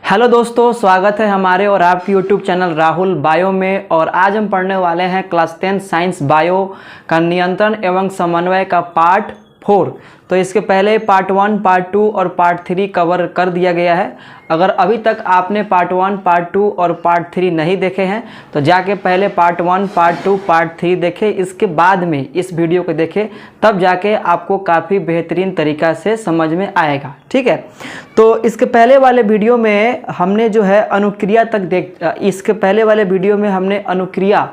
Hello दोस्तों, स्वागत है हमारे और आपके यूट्यूब चैनल राहुल बायो में। और आज हम पढ़ने वाले हैं क्लास 10 साइंस बायो का नियंत्रण एवं समन्वय का पार्ट 4। तो इसके पहले पार्ट 1, पार्ट 2 और पार्ट 3 कवर कर दिया गया है। अगर अभी तक आपने पार्ट 1, पार्ट 2 और पार्ट 3 नहीं देखे हैं तो जाके पहले पार्ट 1, पार्ट 2, पार्ट 3 देखें, इसके बाद में इस वीडियो को देखें, तब जाके आपको काफ़ी बेहतरीन तरीक़ा से समझ में आएगा। ठीक है, तो इसके पहले वाले वीडियो में हमने जो है अनुक्रिया तक इसके पहले वाले वीडियो में हमने अनुक्रिया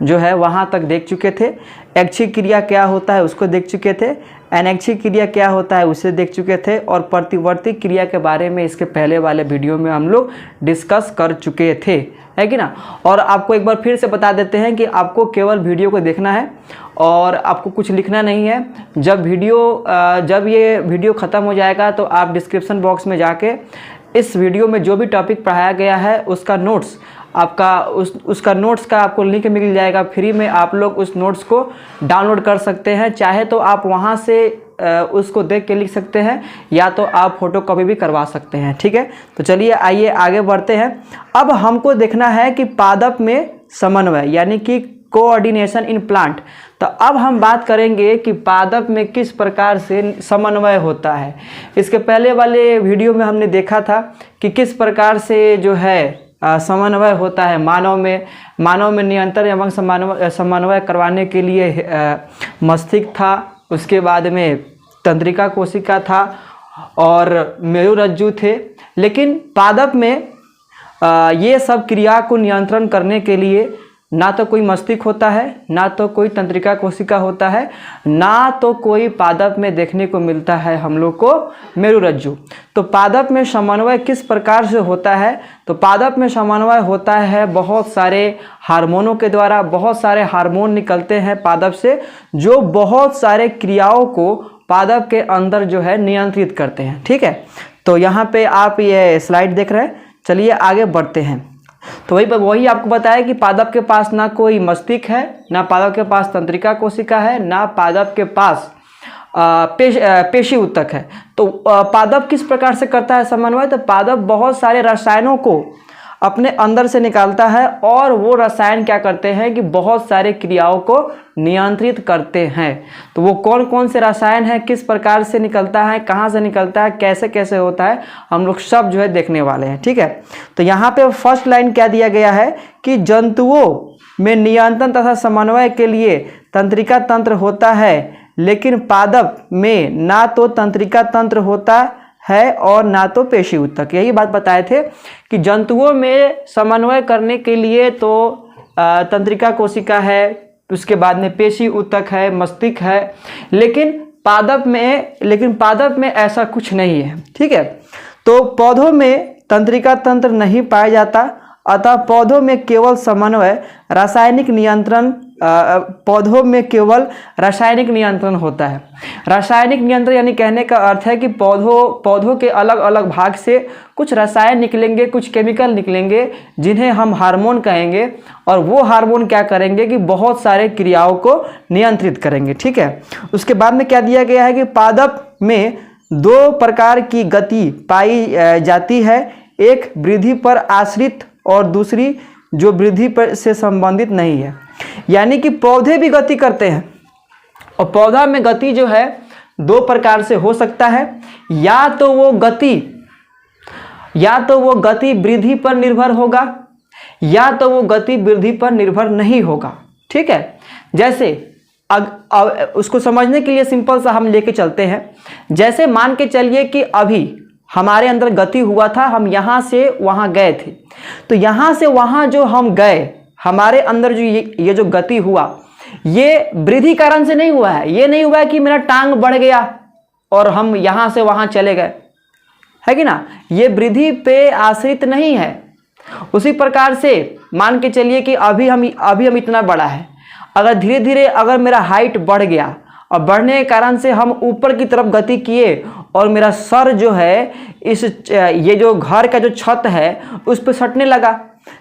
जो है वहाँ तक देख चुके थे। ऐच्छिक क्रिया क्या होता है उसको देख चुके थे, अनैच्छिक क्रिया क्या होता है उसे देख चुके थे, और प्रतिवर्ती क्रिया के बारे में इसके पहले वाले वीडियो में हम लोग डिस्कस कर चुके थे, है कि ना। और आपको एक बार फिर से बता देते हैं कि आपको केवल वीडियो को देखना है और आपको कुछ लिखना नहीं है। जब ये वीडियो ख़त्म हो जाएगा तो आप डिस्क्रिप्शन बॉक्स में जाके इस वीडियो में जो भी टॉपिक पढ़ाया गया है उसका नोट्स उसका नोट्स का आपको लिंक मिल जाएगा फ्री में। आप लोग उस नोट्स को डाउनलोड कर सकते हैं, चाहे तो आप वहां से उसको देख के लिख सकते हैं या तो आप फोटो कॉपी भी करवा सकते हैं। ठीक है, तो चलिए आइए आगे बढ़ते हैं। अब हमको देखना है कि पादप में समन्वय यानी कि कोऑर्डिनेशन इन प्लांट। तो अब हम बात करेंगे कि पादप में किस प्रकार से समन्वय होता है। इसके पहले वाले वीडियो में हमने देखा था कि किस प्रकार से जो है समन्वय होता है मानव में नियंत्रण एवं समन्वय करवाने के लिए मस्तिष्क था, उसके बाद में तंत्रिका कोशिका था और मेरुरज्जु थे। लेकिन पादप में ये सब क्रिया को नियंत्रण करने के लिए ना तो कोई मस्तिष्क होता है, ना तो कोई तंत्रिका कोशिका होता है, ना तो कोई पादप में देखने को मिलता है हम लोग को मेरुरज्जु। तो पादप में समन्वय किस प्रकार से होता है? तो पादप में समन्वय होता है बहुत सारे हार्मोनों के द्वारा। बहुत सारे हार्मोन निकलते हैं पादप से जो बहुत सारे क्रियाओं को पादप के अंदर जो है नियंत्रित करते हैं। ठीक है, तो यहाँ पे आप ये स्लाइड देख रहे हैं। चलिए आगे बढ़ते हैं। तो वही आपको बताया कि पादप के पास ना कोई मस्तिष्क है, ना पादप के पास तंत्रिका कोशिका है, ना पादप के पास पेशी ऊतक है। तो पादप किस प्रकार से करता है समन्वय? तो पादप बहुत सारे रसायनों को अपने अंदर से निकालता है और वो रसायन क्या करते हैं कि बहुत सारे क्रियाओं को नियंत्रित करते हैं। तो वो कौन कौन से रसायन हैं, किस प्रकार से निकलता है, कहाँ से निकलता है, कैसे कैसे होता है, हम लोग सब जो है देखने वाले हैं। ठीक है, तो यहाँ पे फर्स्ट लाइन क्या दिया गया है कि जंतुओं में नियंत्रण तथा समन्वय के लिए तंत्रिका तंत्र होता है, लेकिन पादप में ना तो तंत्रिका तंत्र होता है और ना तो पेशी ऊतक। यही बात बताए थे कि जंतुओं में समन्वय करने के लिए तो तंत्रिका कोशिका है, उसके बाद में पेशी ऊतक है, मस्तिष्क है, लेकिन पादप में ऐसा कुछ नहीं है। ठीक है, तो पौधों में तंत्रिका तंत्र नहीं पाया जाता, अतः पौधों में केवल रासायनिक नियंत्रण होता है। रासायनिक नियंत्रण यानी कहने का अर्थ है कि पौधों के अलग अलग भाग से कुछ रसायन निकलेंगे, कुछ केमिकल निकलेंगे जिन्हें हम हार्मोन कहेंगे, और वो हार्मोन क्या करेंगे कि बहुत सारे क्रियाओं को नियंत्रित करेंगे। ठीक है, उसके बाद में क्या दिया गया है कि पादप में 2 प्रकार की गति पाई जाती है, एक वृद्धि पर आश्रित और दूसरी जो वृद्धि पर से संबंधित नहीं है। यानी कि पौधे भी गति करते हैं और पौधा में गति जो है 2 प्रकार से हो सकता है। या तो वो गति वृद्धि पर निर्भर होगा, या तो वो गति वृद्धि पर निर्भर नहीं होगा। ठीक है, जैसे उसको समझने के लिए सिंपल सा हम लेके चलते हैं। जैसे मान के चलिए कि अभी हमारे अंदर गति हुआ था, हम यहाँ से वहाँ गए थे। तो यहाँ से वहाँ जो हम गए, हमारे अंदर जो ये जो गति हुआ, ये वृद्धि कारण से नहीं हुआ है। ये नहीं हुआ है कि मेरा टांग बढ़ गया और हम यहाँ से वहाँ चले गए, है कि ना। ये वृद्धि पे आश्रित नहीं है। उसी प्रकार से मान के चलिए कि अभी हम इतना बड़ा है, अगर धीरे धीरे अगर मेरा हाइट बढ़ गया और बढ़ने के कारण से हम ऊपर की तरफ गति किए और मेरा सर जो है ये जो घर का जो छत है उस पर सटने लगा,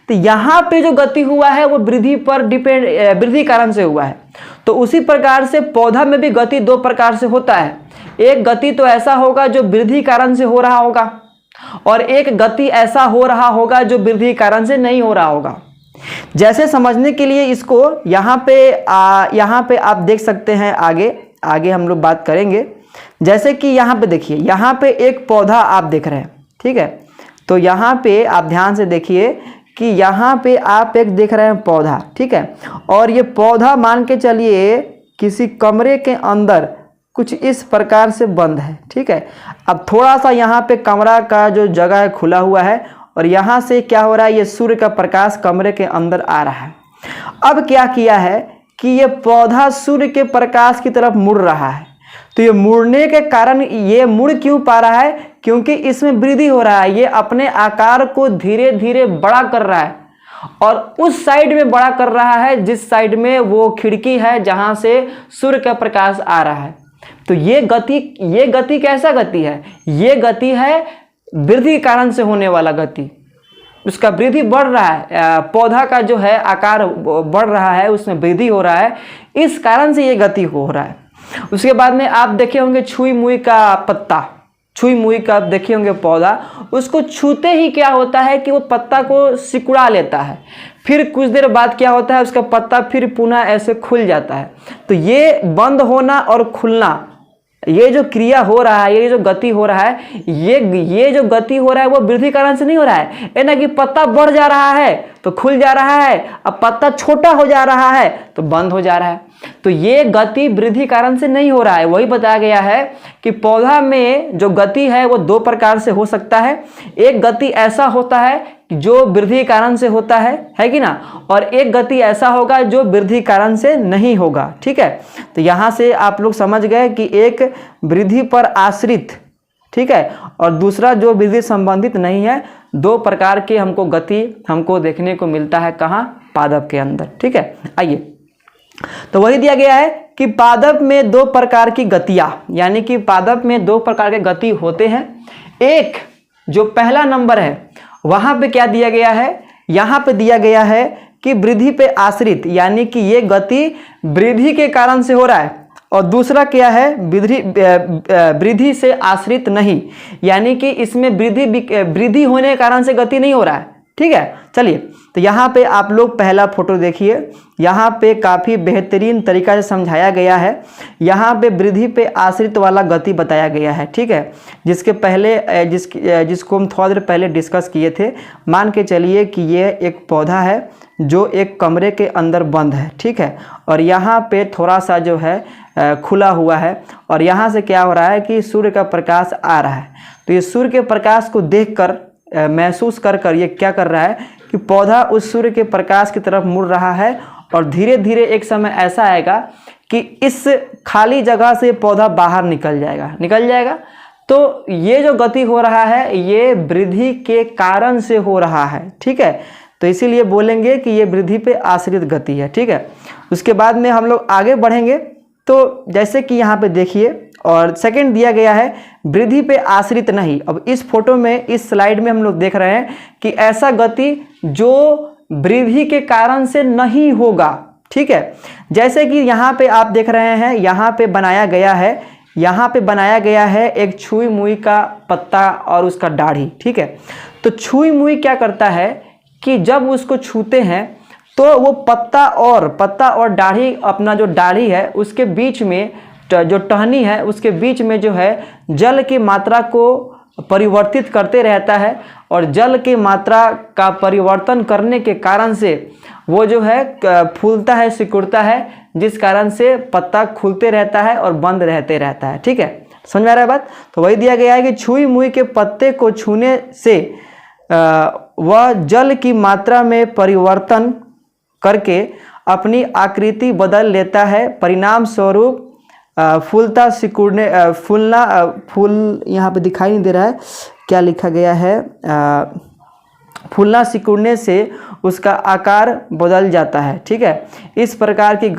तो यहाँ पे जो गति हुआ है वो वृद्धि कारण से हुआ है। तो उसी प्रकार से पौधा में भी गति 2 प्रकार से होता है। एक गति तो ऐसा होगा जो वृद्धि कारण से हो रहा होगा, और एक गति ऐसा हो रहा होगा जो वृद्धि के कारण से नहीं हो रहा होगा। जैसे समझने के लिए इसको यहाँ पे आप देख सकते हैं, आगे हम लोग बात करेंगे। जैसे कि यहाँ पे देखिए, यहाँ पे एक पौधा आप देख रहे हैं, ठीक है। तो यहाँ पे आप ध्यान से देखिए कि यहाँ पे आप एक देख रहे हैं पौधा, ठीक है। और ये पौधा मान के चलिए किसी कमरे के अंदर कुछ इस प्रकार से बंद है, ठीक है। अब थोड़ा सा यहाँ पे कमरा का जो जगह है खुला हुआ है और यहाँ से क्या हो रहा है, ये सूर्य का प्रकाश कमरे के अंदर आ रहा है। अब क्या किया है कि ये पौधा सूर्य के प्रकाश की तरफ मुड़ रहा है। तो ये मुड़ने के कारण ये मुड़ क्यों पा रहा है, क्योंकि इसमें वृद्धि हो रहा है। ये अपने आकार को धीरे धीरे बड़ा कर रहा है और उस साइड में बड़ा कर रहा है जिस साइड में वो खिड़की है जहां से सूर्य का प्रकाश आ रहा है। तो ये गति कैसा गति है, ये गति है वृद्धि के कारण से होने वाला गति। उसका वृद्धि बढ़ रहा है, पौधा का जो है आकार बढ़ रहा है, उसमें वृद्धि हो रहा है, इस कारण से ये गति हो रहा है। उसके बाद में आप देखे होंगे छुई मुई का पत्ता, छुई मुई का देखे होंगे पौधा, उसको छूते ही क्या होता है कि वो पत्ता को सिकुड़ा लेता है, फिर कुछ देर बाद क्या होता है उसका पत्ता फिर पुनः ऐसे खुल जाता है। तो ये बंद होना और खुलना, ये जो क्रिया हो रहा है, ये जो गति हो रहा है, ये जो गति हो रहा है वो वृद्धि कारण से नहीं हो रहा है। ये ना कि पत्ता बढ़ जा रहा है तो खुल जा रहा है, अब पत्ता छोटा हो जा रहा है तो बंद हो जा रहा है। तो ये गति वृद्धि कारण से नहीं हो रहा है। वही बताया गया है कि पौधा में जो गति है वो दो प्रकार से हो सकता है। एक गति ऐसा होता है जो वृद्धि कारण से होता है कि ना, और एक गति ऐसा होगा जो वृद्धि कारण से नहीं होगा, ठीक है। तो यहाँ से आप लोग समझ गए कि एक वृद्धि पर आश्रित, ठीक है, और दूसरा जो वृद्धि संबंधित नहीं है। दो प्रकार के हमको गति हमको देखने को मिलता है, कहाँ, पादप के अंदर, ठीक है। आइए, तो वही दिया गया है कि पादप में दो प्रकार की गतियां, यानी कि पादप में दो प्रकार के गति होते हैं। एक जो पहला नंबर है वहां पे क्या दिया गया है, यहां पे दिया गया है कि वृद्धि पे आश्रित, यानी कि ये गति वृद्धि के कारण से हो रहा है। और दूसरा क्या है, वृद्धि से आश्रित नहीं, यानी कि इसमें वृद्धि होने के कारण से गति नहीं हो रहा है, ठीक है। चलिए, तो यहाँ पे आप लोग पहला फोटो देखिए, यहाँ पे काफ़ी बेहतरीन तरीका से समझाया गया है। यहाँ पे वृद्धि पे आश्रित वाला गति बताया गया है, ठीक है, जिसके पहले जिसको हम थोड़ा देर पहले डिस्कस किए थे। मान के चलिए कि ये एक पौधा है जो एक कमरे के अंदर बंद है, ठीक है, और यहाँ पे थोड़ा सा जो है खुला हुआ है, और यहाँ से क्या हो रहा है कि सूर्य का प्रकाश आ रहा है। तो ये सूर्य के प्रकाश को देखकर महसूस कर ये क्या कर रहा है कि पौधा उस सूर्य के प्रकाश की तरफ मुड़ रहा है, और धीरे धीरे एक समय ऐसा आएगा कि इस खाली जगह से पौधा बाहर निकल जाएगा। तो ये जो गति हो रहा है ये वृद्धि के कारण से हो रहा है, ठीक है। तो इसीलिए बोलेंगे कि ये वृद्धि पे आश्रित गति है, ठीक है। उसके बाद में हम लोग आगे बढ़ेंगे। तो जैसे कि यहाँ पे देखिए, और सेकंड दिया गया है वृद्धि पे आश्रित नहीं। अब इस फोटो में, इस स्लाइड में हम लोग देख रहे हैं कि ऐसा गति जो वृद्धि के कारण से नहीं होगा, ठीक है। जैसे कि यहाँ पे आप देख रहे हैं, यहाँ पे बनाया गया है एक छुई मुई का पत्ता और उसका दाढ़ी, ठीक है। तो छुई मुई क्या करता है कि जब उसको छूते हैं तो वो पत्ता और दाढ़ी, अपना जो दाढ़ी है उसके बीच में जो टहनी है उसके बीच में जो है जल की मात्रा को परिवर्तित करते रहता है, और जल की मात्रा का परिवर्तन करने के कारण से वो जो है फूलता है, सिकुड़ता है, जिस कारण से पत्ता खुलते रहता है और बंद रहते रहता है, ठीक है। समझ में आ रहा है बात। तो वही दिया गया है कि छुई मुई के पत्ते को छूने से वह जल की मात्रा में परिवर्तन करके अपनी आकृति बदल लेता है, परिणाम स्वरूप फूलता सिकुड़ने फूल यहाँ पे दिखाई नहीं दे रहा है, क्या लिखा गया है, फूलना सिकुड़ने से उसका आकार बदल जाता है, ठीक है। इस प्रकार की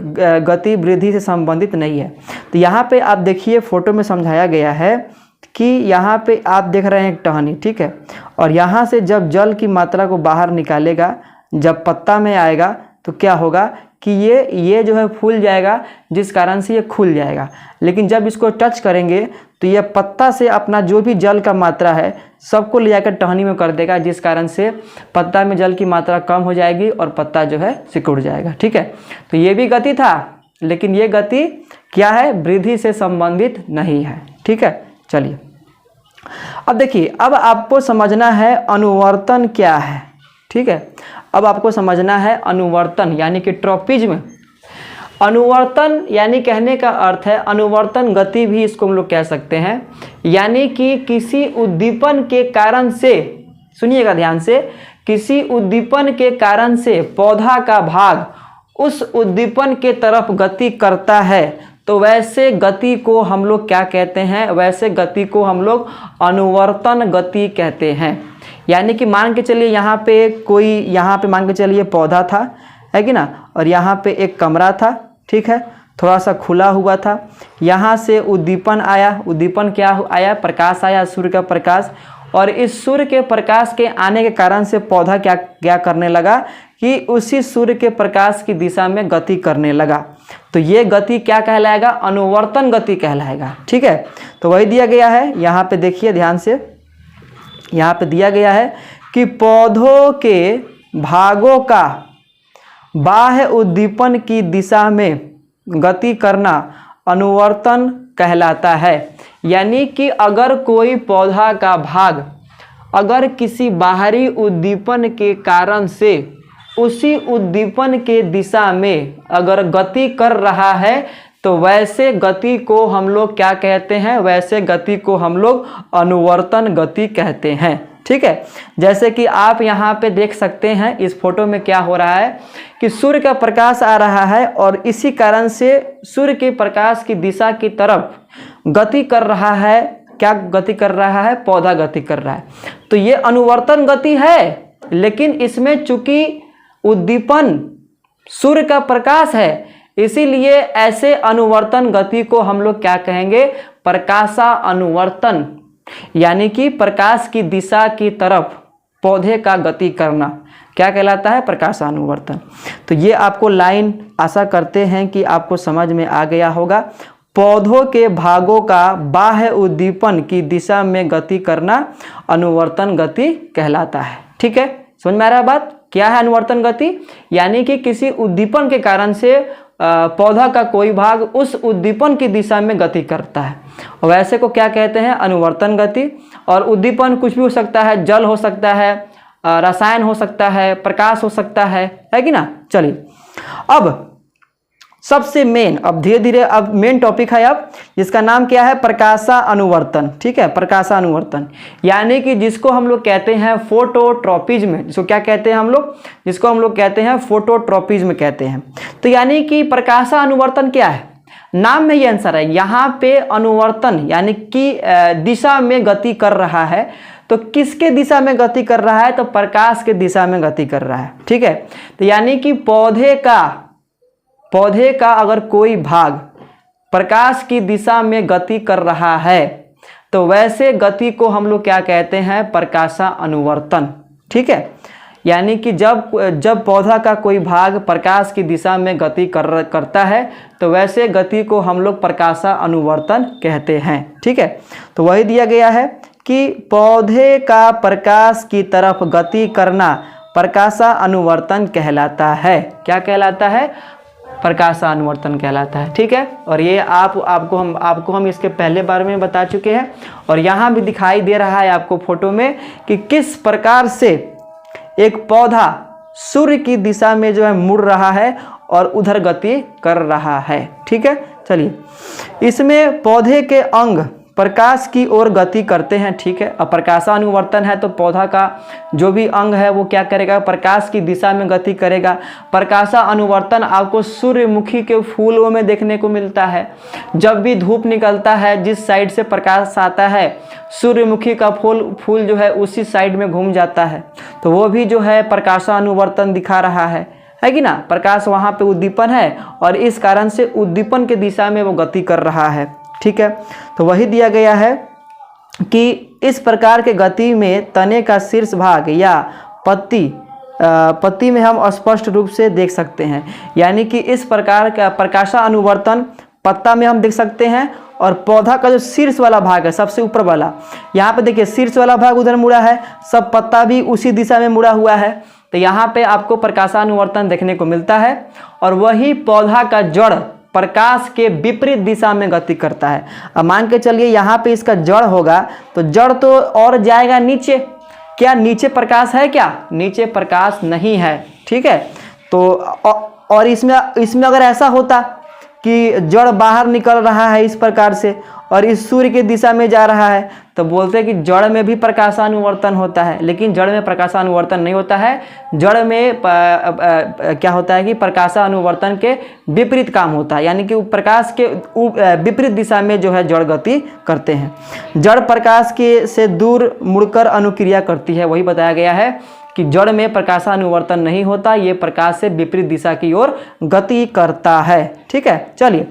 गति वृद्धि से संबंधित नहीं है। तो यहाँ पे आप देखिए फोटो में समझाया गया है कि यहाँ पे आप देख रहे हैं एक टहनी, ठीक है, और यहाँ से जब जल की मात्रा को बाहर निकालेगा, जब पत्ता में आएगा तो क्या होगा कि ये जो है फूल जाएगा, जिस कारण से ये खुल जाएगा। लेकिन जब इसको टच करेंगे तो यह पत्ता से अपना जो भी जल का मात्रा है सबको ले जाकर टहनी में कर देगा, जिस कारण से पत्ता में जल की मात्रा कम हो जाएगी और पत्ता जो है सिकुड़ जाएगा। ठीक है, तो ये भी गति था, लेकिन ये गति क्या है, वृद्धि से संबंधित नहीं है। ठीक है, चलिए अब देखिए, अब आपको समझना है अनुवर्तन क्या है। ठीक है, अब आपको समझना है अनुवर्तन यानी कि ट्रॉपिज्म। अनुवर्तन यानी कहने का अर्थ है अनुवर्तन गति भी इसको हम लोग कह सकते हैं, यानी कि किसी उद्दीपन के कारण से, सुनिएगा ध्यान से, किसी उद्दीपन के कारण से पौधा का भाग उस उद्दीपन के तरफ गति करता है, तो वैसे गति को हम लोग क्या कहते हैं, वैसे गति को हम लोग अनुवर्तन गति कहते हैं। यानी कि मान के चलिए यहाँ पे कोई, यहाँ पे मान के चलिए पौधा था, है कि ना, और यहाँ पे एक कमरा था। ठीक है, थोड़ा सा खुला हुआ था, यहाँ से उद्दीपन आया। उद्दीपन क्या आया, प्रकाश आया, सूर्य का प्रकाश। और इस सूर्य के प्रकाश के आने के कारण से पौधा क्या करने लगा कि उसी सूर्य के प्रकाश की दिशा में गति करने लगा। तो ये गति क्या कहलाएगा, अनुवर्तन गति कहलाएगा। ठीक है, तो वही दिया गया है यहाँ पे, देखिए ध्यान से, यहाँ पे दिया गया है कि पौधों के भागों का बाह्य उद्दीपन की दिशा में गति करना अनुवर्तन कहलाता है। यानी कि अगर कोई पौधा का भाग अगर किसी बाहरी उद्दीपन के कारण से उसी उद्दीपन के दिशा में अगर गति कर रहा है, तो वैसे गति को हम लोग क्या कहते हैं, वैसे गति को हम लोग अनुवर्तन गति कहते हैं। ठीक है, जैसे कि आप यहाँ पे देख सकते हैं इस फोटो में क्या हो रहा है कि सूर्य का प्रकाश आ रहा है और इसी कारण से सूर्य के प्रकाश की दिशा की तरफ गति कर रहा है। क्या गति कर रहा है, पौधा गति कर रहा है। तो ये अनुवर्तन गति है, लेकिन इसमें चूंकि उद्दीपन सूर्य का प्रकाश है, इसीलिए ऐसे अनुवर्तन गति को हम लोग क्या कहेंगे, प्रकाशा अनुवर्तन, यानी कि प्रकाश की दिशा की तरफ पौधे का गति करना क्या कहलाता है, प्रकाशानुवर्तन। तो ये आपको लाइन आशा करते हैं कि आपको समझ में आ गया होगा। पौधों के भागों का बाह्य उद्दीपन की दिशा में गति करना अनुवर्तन गति कहलाता है। ठीक है, समझ में आ रहा है बात, क्या है अनुवर्तन गति, यानी कि किसी उद्दीपन के कारण से पौधा का कोई भाग उस उद्दीपन की दिशा में गति करता है, और वैसे को क्या कहते हैं, अनुवर्तन गति। और उद्दीपन कुछ भी हो सकता है, जल हो सकता है, रसायन हो सकता है, प्रकाश हो सकता है कि ना। चलिए अब सबसे मेन, अब धीरे धीरे अब मेन टॉपिक है अब, जिसका नाम क्या है, प्रकाशा अनुवर्तन। ठीक है, प्रकाशा अनुवर्तन यानी कि जिसको हम लोग कहते हैं फोटोट्रॉपिज्म, जिसको क्या कहते हैं हम लोग, जिसको हम लोग कहते हैं फोटोट्रॉपिज्म कहते हैं। तो यानी कि प्रकाशा अनुवर्तन क्या है, नाम में ये आंसर है। यहाँ पे अनुवर्तन यानी कि दिशा में गति कर रहा है, तो किसके दिशा में गति कर रहा है, तो प्रकाश के दिशा में गति कर रहा है। ठीक है, तो यानी कि पौधे का अगर कोई भाग प्रकाश की दिशा में गति कर रहा है, तो वैसे गति को हम लोग क्या कहते हैं, प्रकाशा अनुवर्तन। ठीक है, यानी कि जब पौधा का कोई भाग प्रकाश की दिशा में गति करता है, तो वैसे गति को हम लोग प्रकाशा अनुवर्तन कहते हैं। ठीक है, तो वही दिया गया है कि पौधे का प्रकाश की तरफ गति करना प्रकाशा अनुवर्तन कहलाता है। क्या कहलाता है, प्रकाशा अनुवर्तन कहलाता है। ठीक है, और ये आपको हम इसके पहले बारे में बता चुके हैं, और यहाँ भी दिखाई दे रहा है आपको फोटो में कि किस प्रकार से एक पौधा सूर्य की दिशा में जो है मुड़ रहा है और उधर गति कर रहा है। ठीक है, चलिए इसमें पौधे के अंग प्रकाश की ओर गति करते हैं। ठीक है, अब प्रकाशा अनुवर्तन है तो पौधा का जो भी अंग है वो क्या करेगा, प्रकाश की दिशा में गति करेगा। प्रकाशा अनुवर्तन आपको सूर्यमुखी के फूलों में देखने को मिलता है। जब भी धूप निकलता है, जिस साइड से प्रकाश आता है, सूर्यमुखी का फूल जो है उसी साइड में घूम जाता है, तो वो भी जो है प्रकाशा अनुवर्तन दिखा रहा है कि ना। प्रकाश वहाँ पे उद्दीपन है और इस कारण से उद्दीपन की दिशा में वो गति कर रहा है। ठीक है, तो वही दिया गया है कि इस प्रकार के गति में तने का शीर्ष भाग या पत्ती में हम स्पष्ट रूप से देख सकते हैं। यानी कि इस प्रकार का प्रकाशा अनुवर्तन पत्ता में हम देख सकते हैं, और पौधा का जो शीर्ष वाला भाग है सबसे ऊपर वाला, यहाँ पे देखिए शीर्ष वाला भाग उधर मुड़ा है, सब पत्ता भी उसी दिशा में मुड़ा हुआ है। तो यहाँ पे आपको प्रकाशानुवर्तन देखने को मिलता है। और वही पौधा का जड़ प्रकाश के विपरीत दिशा में गति करता है। अब मान के चलिए यहाँ पे इसका जड़ होगा, तो जड़ तो और जाएगा नीचे। क्या नीचे प्रकाश है? क्या नीचे प्रकाश नहीं है, ठीक है। तो और इसमें अगर ऐसा होता कि जड़ बाहर निकल रहा है इस प्रकार से और इस सूर्य की दिशा में जा रहा है, तो बोलते हैं कि जड़ में भी प्रकाशानुवर्तन होता है। लेकिन जड़ में प्रकाशानुवर्तन नहीं होता है। जड़ में क्या होता है कि प्रकाशानुवर्तन के विपरीत काम होता है, यानी कि प्रकाश के विपरीत दिशा में जो है जड़ गति करते हैं। जड़ प्रकाश के से दूर मुड़कर अनुक्रिया करती है, वही बताया गया है कि जड़ में प्रकाशानुवर्तन नहीं होता, ये प्रकाश से विपरीत दिशा की ओर गति करता है, ठीक है। चलिए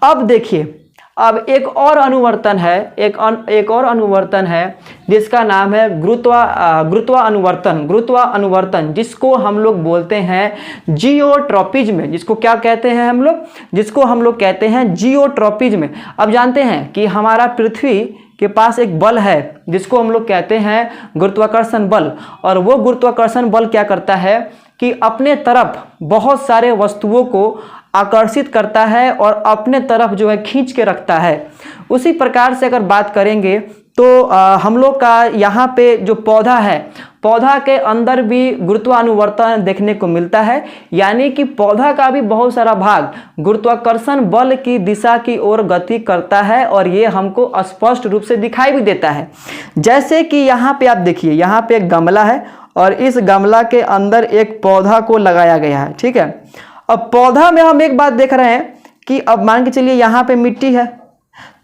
अब देखिए, अब एक और अनुवर्तन है, एक और अनुवर्तन है जिसका नाम है गुरुत्वानुवर्तन, जिसको हम लोग बोलते हैं जियोट्रॉपिज्म। जिसको क्या कहते हैं हम लोग? जिसको हम लोग कहते हैं जियोट्रॉपिज्म। अब जानते हैं कि हमारा पृथ्वी के पास एक बल है जिसको हम लोग कहते हैं गुरुत्वाकर्षण बल। और वो गुरुत्वाकर्षण बल क्या करता है कि अपने तरफ बहुत सारे वस्तुओं को आकर्षित करता है और अपने तरफ जो है खींच के रखता है। उसी प्रकार से अगर बात करेंगे तो हम लोग का यहाँ पे जो पौधा है, पौधा के अंदर भी गुरुत्वानुवर्तन देखने को मिलता है, यानी कि पौधा का भी बहुत सारा भाग गुरुत्वाकर्षण बल की दिशा की ओर गति करता है। और ये हमको स्पष्ट रूप से दिखाई भी देता है। जैसे कि यहाँ पे आप देखिए, यहाँ पे एक गमला है और इस गमला के अंदर एक पौधा को लगाया गया है, ठीक है। अब पौधा में हम एक बात देख रहे हैं कि अब मान के चलिए यहाँ पे मिट्टी है,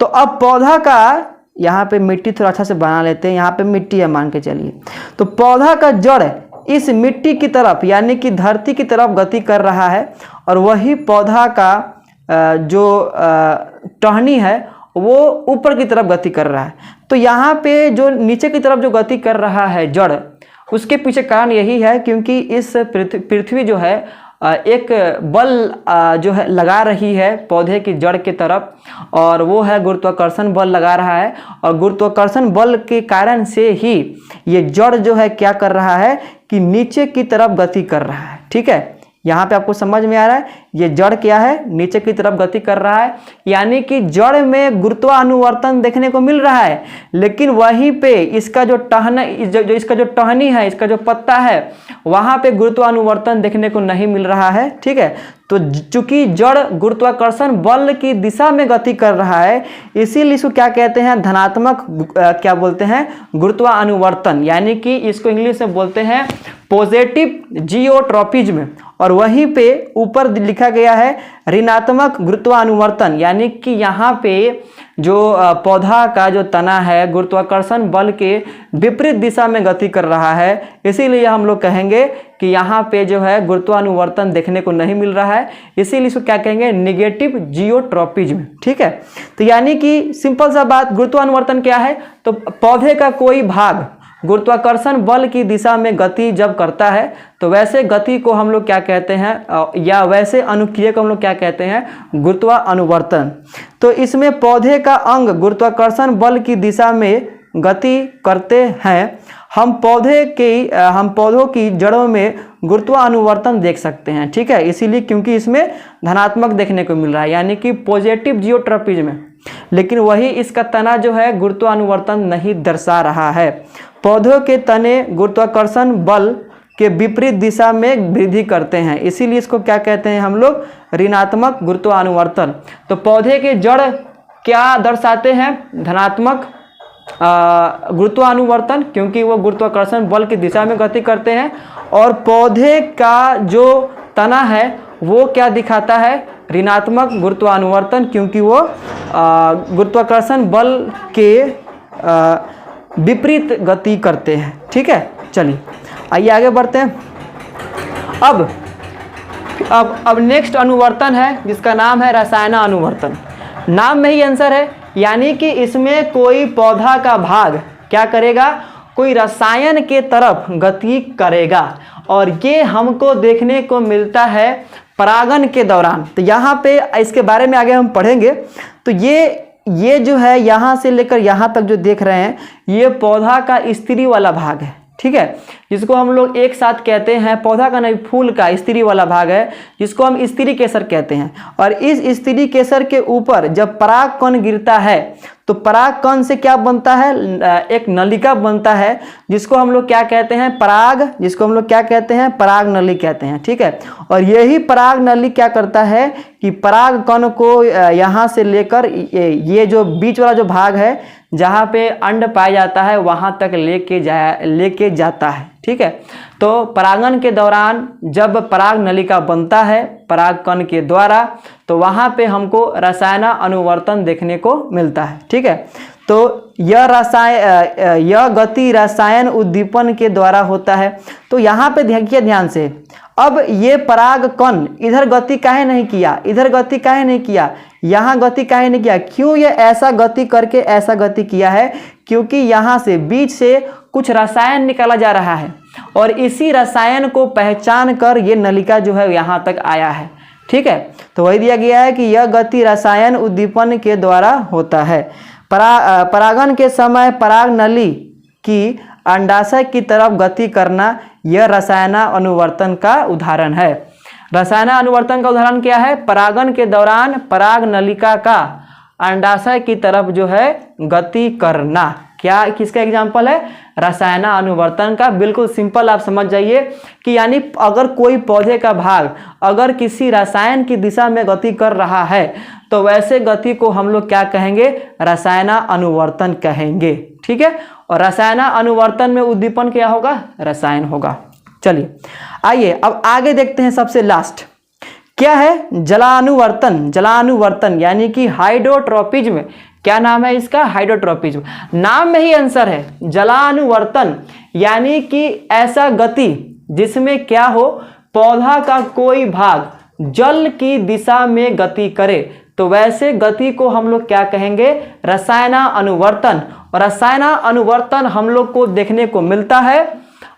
तो अब पौधा का यहाँ पे मिट्टी थोड़ा अच्छा से बना लेते हैं, यहाँ पे मिट्टी है मान के चलिए, तो पौधा का जड़ इस मिट्टी की तरफ यानी कि धरती की तरफ गति कर रहा है। और वही पौधा का जो टहनी है वो ऊपर की तरफ गति कर रहा है। तो यहाँ पे जो नीचे की तरफ जो गति कर रहा है जड़, उसके पीछे कारण यही है क्योंकि इस पृथ्वी जो है एक बल जो है लगा रही है पौधे की जड़ की तरफ, और वो है गुरुत्वाकर्षण बल लगा रहा है। और गुरुत्वाकर्षण बल के कारण से ही ये जड़ जो है क्या कर रहा है कि नीचे की तरफ गति कर रहा है, ठीक है। यहाँ पे आपको समझ में आ रहा है, ये जड़ क्या है, नीचे की तरफ गति कर रहा है, यानी कि जड़ में गुरुत्वानुवर्तन देखने को मिल रहा है। लेकिन वहीं पे इसका जो इसका जो टहनी है, इसका जो पत्ता है, वहाँ पे गुरुत्वानुवर्तन देखने को नहीं मिल रहा है, ठीक है। तो चूंकि जड़ गुरुत्वाकर्षण बल की दिशा में गति कर रहा है, इसीलिए इसको क्या कहते हैं, धनात्मक क्या बोलते हैं, गुरुत्वानुवर्तन, यानी कि इसको इंग्लिश में बोलते हैं पॉजिटिव जियोट्रॉपिज्म। और वहीं पे ऊपर लिखा गया है ऋणात्मक गुरुत्वानुवर्तन, यानी कि यहाँ पे जो पौधा का जो तना है गुरुत्वाकर्षण बल के विपरीत दिशा में गति कर रहा है, इसीलिए हम लोग कहेंगे कि यहाँ पे जो है गुरुत्वानुवर्तन देखने को नहीं मिल रहा है। इसीलिए इसको क्या कहेंगे, निगेटिव जियोट्रॉपिज्म, ठीक है। तो यानी कि सिंपल सा बात, गुरुत्वानुवर्तन क्या है, तो पौधे का कोई भाग गुरुत्वाकर्षण बल की दिशा में गति जब करता है, तो वैसे गति को हम लोग क्या कहते हैं, या वैसे अनुक्रिया को हम लोग क्या कहते हैं, गुरुत्वानुवर्तन। तो इसमें पौधे का अंग गुरुत्वाकर्षण बल की दिशा में गति करते हैं। हम पौधों की जड़ों में गुरुत्वानुवर्तन देख सकते हैं, ठीक है। इसीलिए क्योंकि इसमें धनात्मक देखने को मिल रहा है, यानी कि पॉजिटिव जियोट्रॉपिज्म। लेकिन वही इसका तना जो है गुरुत्वानुवर्तन नहीं दर्शा रहा है। पौधों के तने गुरुत्वाकर्षण बल के विपरीत दिशा में वृद्धि करते हैं, इसीलिए इसको क्या कहते हैं हम लोग, ऋणात्मक गुरुत्वानुवर्तन। तो पौधे के जड़ क्या दर्शाते हैं, धनात्मक गुरुत्वानुवर्तन, क्योंकि वो गुरुत्वाकर्षण बल की दिशा में गति करते हैं। और पौधे का जो तना है वो क्या दिखाता है, ऋणात्मक गुरुत्वानुवर्तन, क्योंकि वो गुरुत्वाकर्षण बल के विपरीत गति करते हैं, ठीक है। चलिए आइए आगे बढ़ते हैं। अब नेक्स्ट अनुवर्तन है जिसका नाम है रसायनानुवर्तन। नाम में ही आंसर है, यानी कि इसमें कोई पौधा का भाग क्या करेगा, कोई रसायन के तरफ गति करेगा। और ये हमको देखने को मिलता है परागन के दौरान। तो यहाँ पे इसके बारे में आगे हम पढ़ेंगे। तो ये जो है यहाँ से लेकर यहाँ तक जो देख रहे हैं ये पौधा का स्त्री वाला भाग है, ठीक है, जिसको हम लोग एक साथ कहते हैं, पौधा का नहीं फूल का स्त्री वाला भाग है जिसको हम स्त्री केसर कहते हैं। और इस स्त्री केसर के ऊपर जब पराग कण गिरता है तो पराग कण से क्या बनता है, एक नलिका बनता है जिसको हम लोग क्या कहते हैं, पराग, जिसको हम लोग क्या कहते हैं, पराग नली कहते हैं, ठीक है। और यही पराग नली क्या करता है कि पराग कण को यहाँ से लेकर ये जो बीच वाला जो भाग है जहाँ पे अंड पाया जाता है वहाँ तक लेके जाता है, ठीक है। तो परागन के दौरान जब पराग नलिका बनता है पराग कण के द्वारा तो वहाँ पे हमको रसायन अनुवर्तन देखने को मिलता है, ठीक है। तो यह गति रसायन उद्दीपन के द्वारा होता है। तो यहाँ पे देखिए ध्यान से, अब ये पराग कण इधर गति काहे नहीं किया, इधर गति काहे नहीं किया, यहाँ गति काहे नहीं किया, क्यों ये ऐसा गति करके ऐसा गति किया है, क्योंकि यहाँ से बीच से कुछ रसायन निकाला जा रहा है और इसी रसायन को पहचान कर ये नलिका जो है यहाँ तक आया है, ठीक है। तो वही दिया गया है कि यह गति रसायन उद्दीपन के द्वारा होता है। परागन के समय पराग नली की अंडाशय की तरफ गति करना यह रसायन अनुवर्तन का उदाहरण है। रसायन अनुवर्तन का उदाहरण क्या है, परागन के दौरान पराग नलिका का अंडाशय की तरफ जो है गति करना, क्या किसका एग्जाम्पल है, रसायन अनुवर्तन का। बिल्कुल सिंपल आप समझ जाइए कि यानी अगर कोई पौधे का भाग अगर किसी रसायन की दिशा में गति कर रहा है तो वैसे गति को हम लोग क्या कहेंगे, रसायन अनुवर्तन कहेंगे, ठीक है। और रसायन अनुवर्तन में उद्दीपन क्या होगा, रसायन होगा। चलिए आइए अब आगे देखते हैं। सबसे लास्ट क्या है, जलानुवर्तन। जलानुवर्तन यानी कि हाइड्रोट्रोपिज्म। क्या नाम है इसका, हाइड्रोट्रोपिज्म। नाम में ही आंसर है, जलानुवर्तन यानी कि ऐसा गति जिसमें क्या हो, पौधा का कोई भाग जल की दिशा में गति करे तो वैसे गति को हम लोग क्या कहेंगे, रसायन अनुवर्तन। और रसायन अनुवर्तन हम लोग को देखने को मिलता है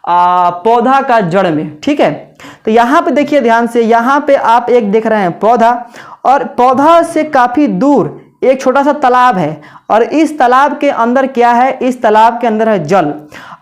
पौधा का जड़ में, ठीक है। तो यहाँ पे देखिए ध्यान से, यहाँ पे आप एक देख रहे हैं पौधा और पौधा से काफी दूर एक छोटा सा तालाब है और इस तालाब के अंदर क्या है, इस तालाब के अंदर है जल।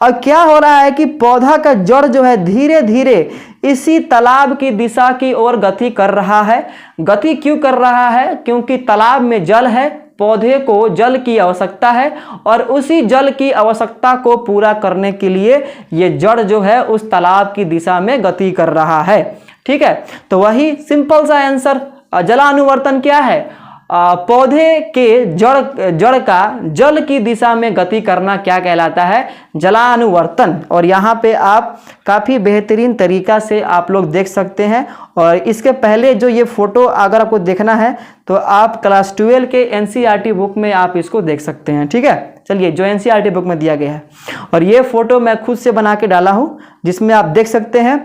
और क्या हो रहा है कि पौधा का जड़ जो है धीरे धीरे इसी तालाब की दिशा की ओर गति कर रहा है। गति क्यों कर रहा है, क्योंकि तालाब में जल है, पौधे को जल की आवश्यकता है और उसी जल की आवश्यकता को पूरा करने के लिए ये जड़ जो है उस तालाब की दिशा में गति कर रहा है, ठीक है। तो वही सिंपल सा आंसर, जलानुवर्तन क्या है, पौधे के जड़ का जल की दिशा में गति करना क्या कहलाता है, जलानुवर्तन। और यहाँ पे आप काफ़ी बेहतरीन तरीका से आप लोग देख सकते हैं। और इसके पहले जो ये फोटो अगर आपको देखना है तो आप क्लास 12 के एनसीईआरटी बुक में आप इसको देख सकते हैं, ठीक है। चलिए जो एनसीईआरटी बुक में दिया गया है और ये फोटो मैं खुद से बना के डाला हूँ जिसमें आप देख सकते हैं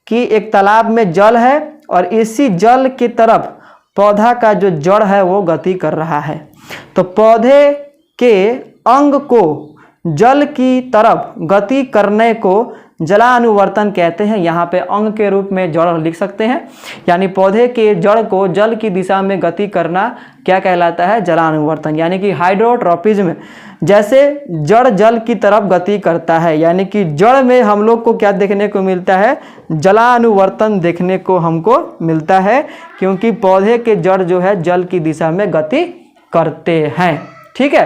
कि एक तालाब में जल है और इसी जल की तरफ पौधा का जो जड़ है वो गति कर रहा है। तो पौधे के अंग को जल की तरफ गति करने को जलानुवर्तन कहते हैं। यहाँ पे अंग के रूप में जड़ लिख सकते हैं, यानी पौधे के जड़ को जल की दिशा में गति करना क्या कहलाता है, जलानुवर्तन। यानी कि हाइड्रोट्रोपिज्म जैसे जड़ जल की तरफ गति करता है, यानी कि जड़ में हम लोग को क्या देखने को मिलता है, जलानुवर्तन देखने को हमको मिलता है, क्योंकि पौधे के जड़ जो है जल की दिशा में गति करते हैं, ठीक है।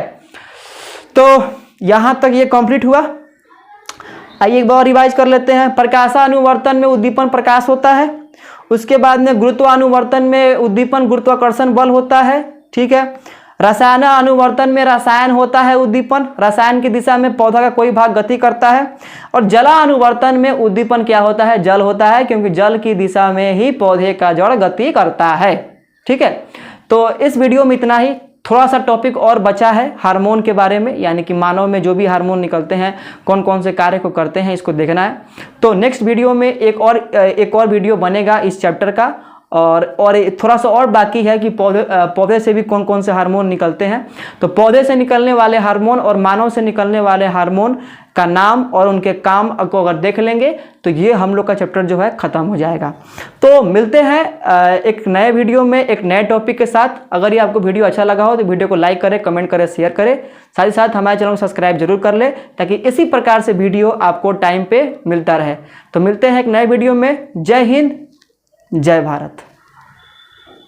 तो यहाँ तक ये कंप्लीट हुआ। आइए एक बार रिवाइज कर लेते हैं। प्रकाशानुवर्तन में उद्दीपन प्रकाश होता है, उसके बाद में गुरुत्वानुवर्तन में उद्दीपन गुरुत्वाकर्षण बल होता है, ठीक है। रसायन अनुवर्तन में रसायन होता है उद्दीपन, रसायन की दिशा में पौधा का कोई भाग गति करता है। और जलानुवर्तन में उद्दीपन क्या होता है, जल होता है, क्योंकि जल की दिशा में ही पौधे का जड़ गति करता है, ठीक है। तो इस वीडियो में इतना ही। थोड़ा सा टॉपिक और बचा है हार्मोन के बारे में, यानी कि मानव में जो भी हार्मोन निकलते हैं कौन कौन से कार्य को करते हैं इसको देखना है। तो नेक्स्ट वीडियो में एक और वीडियो बनेगा इस चैप्टर का और थोड़ा सा और बाकी है कि पौधे से भी कौन कौन से हार्मोन निकलते हैं। तो पौधे से निकलने वाले हार्मोन और मानव से निकलने वाले हार्मोन का नाम और उनके काम को अगर देख लेंगे तो ये हम लोग का चैप्टर जो है ख़त्म हो जाएगा। तो मिलते हैं एक नए वीडियो में एक नए टॉपिक के साथ। अगर ये आपको वीडियो अच्छा लगा हो तो वीडियो को लाइक करें, कमेंट करें, शेयर करें, साथ ही साथ हमारे चैनल को सब्सक्राइब जरूर कर ले ताकि इसी प्रकार से वीडियो आपको टाइम पे मिलता रहे। तो मिलते हैं एक नए वीडियो में। जय हिंद, जय भारत।